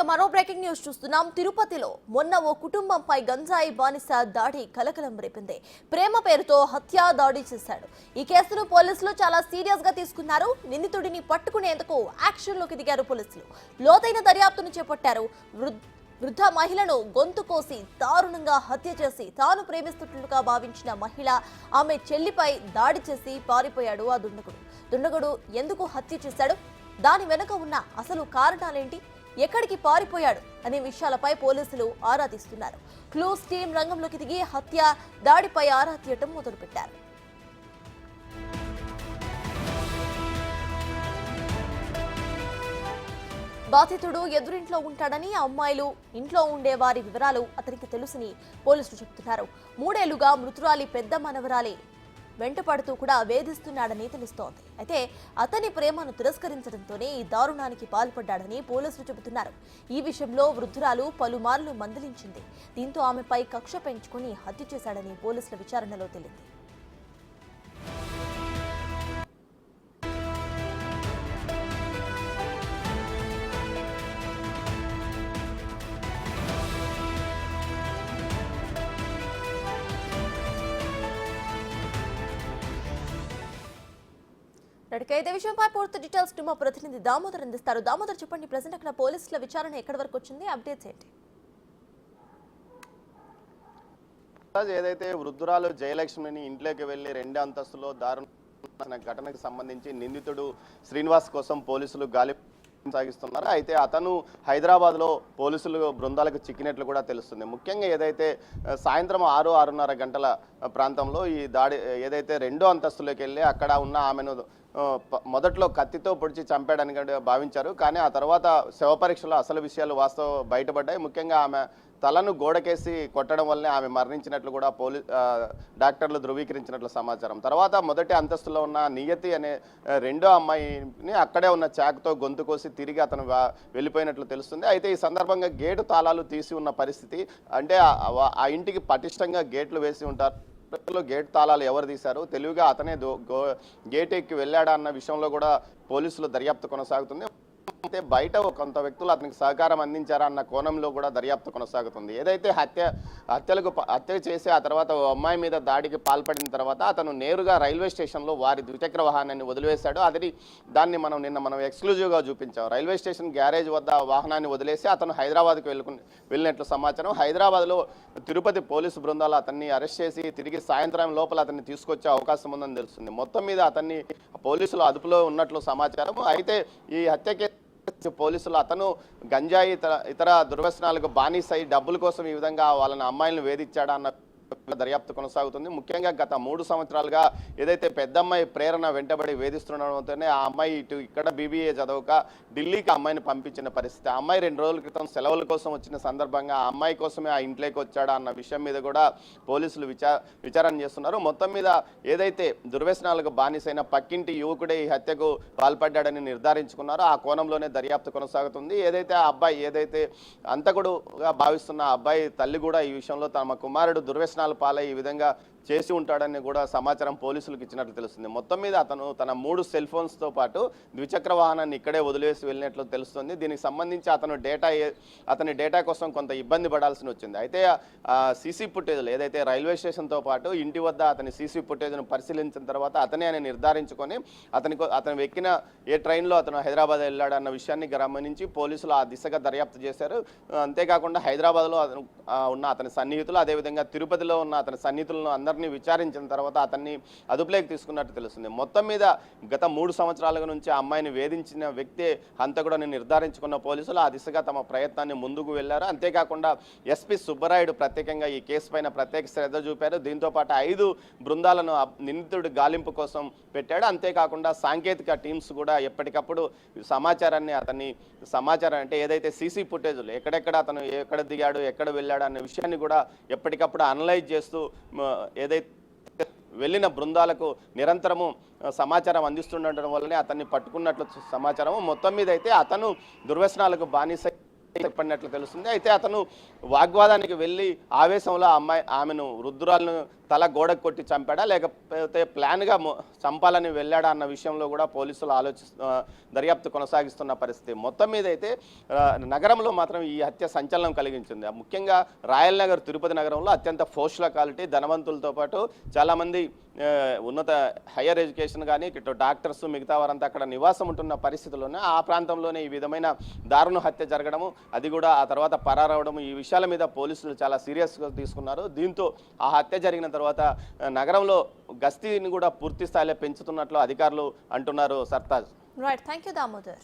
మరో breaking news చూస్తున్నాం. తిరుపతిలో మొన్న ఓ కుటుంబంపై గంజాయి బానిస దాడి కలకలం రేపింది. ప్రేమ పేరుతో హత్య దాడి చేశాడు. ఈ కేసును పోలీసులు చాలా సీరియస్ గా తీసుకున్నారు. నిందితుడిని పట్టుకునేందుకు యాక్షన్లోకి దిగారు పోలీసులు. లోతైన దర్యాప్తును చేపట్టారు. వృద్ధ మహిళను గొంతు కోసి దారుణంగా హత్య చేసి తాను ప్రేమిస్తున్నట్లుగా భావించిన మహిళ ఆమె చెల్లిపై దాడి చేసి పారిపోయాడు ఆ దుండగుడు ఎందుకు హత్య చేశాడు, దాని వెనుక ఉన్న అసలు కారణాలేంటి, ఎక్కడికి పారిపోయాడు అనే విషయాలపై పోలీసులు ఆరా తీస్తున్నారు. క్లూస్ టీం రంగంలోకి దిగి హత్య దాడిపై ఆరా తీయటం మొదలుపెట్టారు. బాధితుడు ఎదురింట్లో ఉంటాడని, అమ్మాయిలు ఇంట్లో ఉండే వారి వివరాలు అతనికి తెలుసని పోలీసులు చెబుతున్నారు. 3 ఏళ్లుగా మృతురాలి పెద్ద మనవరాలి వెంటపడుతూ కూడా వేధిస్తున్నాడని తెలుస్తోంది. అయితే అతని ప్రేమను తిరస్కరించడంతోనే ఈ దారుణానికి పాల్పడ్డాడని పోలీసులు చెబుతున్నారు. ఈ విషయంలో వృద్ధురాలు పలుమార్లు మందలించింది. దీంతో ఆమెపై కక్ష పెంచుకుని హత్య చేశాడని పోలీసుల విచారణలో తేలింది. ఇదే విషయంపై పూర్తి డీటెయిల్స్ మా ప్రతినిధి దామోదర్ అందిస్తారు. దామోదర్, చెప్పండి, ప్రెసెంట్ అక్కడ పోలీసుల విచారణ ఎక్కడి వరకు వచ్చింది, అప్డేట్స్ ఏంటి? ఏదైతే వృద్ధురాలు జయలక్ష్మిని ఇంట్లోకి వెళ్లి 2 అంతస్తులో దారుణ ఘటనకు సంబంధించి నిందితుడు శ్రీనివాస్ కోసం పోలీసులు గాలి సాగిస్తున్నారు. అయితే అతను హైదరాబాద్ లో పోలీసులు బృందాలకు చిక్కినట్లు కూడా తెలుస్తుంది. ముఖ్యంగా ఏదైతే సాయంత్రం 6-6:30 గంటల ప్రాంతంలో ఈ దాడి ఏదైతే 2వ అంతస్తులోకి వెళ్ళి అక్కడ ఉన్న ఆమెను మొదట్లో కత్తితో పొడిచి చంపాడని భావించారు. కానీ ఆ తర్వాత శవ పరీక్షలో అసలు విషయాలు వాస్తవం బయటపడ్డాయి. ముఖ్యంగా ఆమె తలను గోడకేసి కొట్టడం వల్లనే ఆమె మరణించినట్లు కూడా డాక్టర్లు ధృవీకరించినట్లు సమాచారం. తర్వాత మొదటి అంతస్తులో ఉన్న నియతి అనే 2వ అమ్మాయిని అక్కడే ఉన్న చాకుతో గొంతు కోసి తిరిగి అతను వెళ్ళిపోయినట్లు తెలుస్తుంది. అయితే ఈ సందర్భంగా గేటు తాళాలు తీసి ఉన్న పరిస్థితి, అంటే ఆ ఇంటికి పటిష్టంగా గేట్లు వేసి ఉంటారు. గేట్ తాళాలు ఎవరు తీశారు, తెలివిగా అతనే గేట్ ఎక్కి వెళ్ళాడా అన్న విషయంలో కూడా పోలీసులు దర్యాప్తు కొనసాగుతుంది. అయితే బయట కొంత వ్యక్తులు అతనికి సహకారం అందించారా అన్న కోణంలో కూడా దర్యాప్తు కొనసాగుతుంది. ఏదైతే హత్య చేసి ఆ తర్వాత అమ్మాయి మీద దాడికి పాల్పడిన తర్వాత అతను నేరుగా రైల్వే స్టేషన్లో వారి ద్విచక్ర వాహనాన్ని వదిలివేశాడు. దాన్ని మనం ఎక్స్క్లూజివ్గా చూపించాం. రైల్వే స్టేషన్ గ్యారేజ్ వద్ద వాహనాన్ని వదిలేసి అతను హైదరాబాద్కు వెళ్ళినట్లు సమాచారం. హైదరాబాద్లో తిరుపతి పోలీసు బృందాలు అతన్ని అరెస్ట్ చేసి తిరిగి సాయంత్రం లోపల అతన్ని తీసుకొచ్చే అవకాశం ఉందని తెలుస్తుంది. మొత్తం మీద అతన్ని పోలీసులు అదుపులో ఉన్నట్లు సమాచారం. అయితే ఈ హత్యకి పోలీసులు అతను గంజాయి ఇతర దుర్వ్యసనాలకు బానిసై డబ్బుల కోసం ఈ విధంగా వాళ్ళని అమ్మాయిలను వేధించాడా అన్న దర్యాప్తు కొనసాగుతుంది. ముఖ్యంగా గత 3 సంవత్సరాలుగా ఏదైతే పెద్దమ్మాయి ప్రేరణ వెంటబడి వేధిస్తుండడంతోనే ఆ అమ్మాయి ఇక్కడ BBA చదవక ఢిల్లీకి అమ్మాయిని పంపించిన పరిస్థితి. ఆ అమ్మాయి 2 రోజుల క్రితం సెలవుల కోసం వచ్చిన సందర్భంగా ఆ అమ్మాయి కోసమే ఆ ఇంట్లోకి వచ్చాడా అన్న విషయం మీద కూడా పోలీసులు విచారణ చేస్తున్నారు. మొత్తం మీద ఏదైతే దుర్వ్యసనాలకు బానిసైన పక్కింటి యువకుడే ఈ హత్యకు పాల్పడ్డాడని నిర్ధారించుకున్నారో ఆ కోణంలోనే దర్యాప్తు కొనసాగుతుంది. ఏదైతే ఆ అబ్బాయి ఏదైతే అంతకుడుగా భావిస్తున్న ఆ అబ్బాయి తల్లి కూడా ఈ విషయంలో తమ కుమారుడు దుర్వ్యసనాలు పాలై ఈ విధంగా చేసి ఉంటాడని కూడా సమాచారం పోలీసులకు ఇచ్చినట్లు తెలుస్తుంది. మొత్తం మీద అతను తన 3 సెల్ ఫోన్స్తో పాటు ద్విచక్ర వాహనాన్ని ఇక్కడే వదిలేసి వెళ్ళినట్లు తెలుస్తుంది. దీనికి సంబంధించి అతని డేటా కోసం కొంత ఇబ్బంది పడాల్సి వచ్చింది. అయితే సీసీ ఫుటేజ్లు ఏదైతే రైల్వే స్టేషన్తో పాటు ఇంటి వద్ద అతని సీసీ ఫుటేజ్ను పరిశీలించిన తర్వాత అతనే అని నిర్ధారించుకొని అతను ఎక్కిన ఏ ట్రైన్లో అతను హైదరాబాద్ వెళ్ళాడు అన్న విషయాన్ని గమనించి పోలీసులు ఆ దిశగా దర్యాప్తు చేశారు. అంతేకాకుండా హైదరాబాద్లో ఉన్న అతని సన్నిహితులు, అదేవిధంగా తిరుపతిలో ఉన్న అతని సన్నిహితులను అందరినీ విచారించిన తర్వాత అతన్ని అదుపులోకి తీసుకున్నట్టు తెలుస్తుంది. మొత్తం మీద గత 3 సంవత్సరాల నుంచి ఆ అమ్మాయిని వేధించిన వ్యక్తే హంతకుడని నిర్ధారించుకున్న పోలీసులు ఆ దిశగా తమ ప్రయత్నాన్ని ముందుకు వెళ్లారు. అంతేకాకుండా ఎస్పీ సుబ్బరాయుడు ప్రత్యేకంగా ఈ కేసు పైన ప్రత్యేక శ్రద్ధ చూపారు. దీంతో పాటు 5 బృందాలను నిందితుడి గాలింపు కోసం పెట్టాడు. అంతేకాకుండా సాంకేతిక టీమ్స్ కూడా ఎప్పటికప్పుడు సమాచారం అంటే ఏదైతే సీసీ ఫుటేజ్లు ఎక్కడ దిగాడు, ఎక్కడ వెళ్ళాడు అనే విషయాన్ని కూడా ఎప్పటికప్పుడు అనలైజ్ చేస్తూ ఏదైతే వెళ్ళిన బృందాలకు నిరంతరము సమాచారం అందిస్తుండటం వల్లనే అతన్ని పట్టుకున్నట్లు సమాచారం. మొత్తం మీద అయితే అతను దుర్వ్యసనాలకు బానిస చెప్పినట్లు తెలుస్తుంది. అయితే అతను వాగ్వాదానికి వెళ్ళి ఆవేశంలో ఆమెను వృద్ధురాలను తల గోడకు కొట్టి చంపాడా లేకపోతే ప్లాన్గా చంపాలని వెళ్ళాడా అన్న విషయంలో కూడా పోలీసులు దర్యాప్తు కొనసాగిస్తున్న పరిస్థితి. మొత్తం మీద అయితే నగరంలో మాత్రం ఈ హత్య సంచలనం కలిగించింది. ముఖ్యంగా రాయల్ నగర్ తిరుపతి నగరంలో అత్యంత ఫోష్ లొకాలిటీ, ధనవంతులతో పాటు చాలామంది ఉన్నత హయ్యర్ ఎడ్యుకేషన్ కానీ ఇటు డాక్టర్స్ మిగతా వారంతా అక్కడ నివాసం ఉంటున్న పరిస్థితుల్లోనే ఆ ప్రాంతంలోనే ఈ విధమైన దారుణ హత్య జరగడము, అది కూడా ఆ తర్వాత పరారవడము, ఈ విషయాల మీద పోలీసులు చాలా సీరియస్గా తీసుకున్నారు. దీంతో ఆ హత్య జరిగిన తర్వాత నగరంలో గస్తీని కూడా పూర్తి స్థాయిలో పెంచుతున్నట్లు అధికారులు అంటున్నారు. Sartaj. Right, thank you Damodar.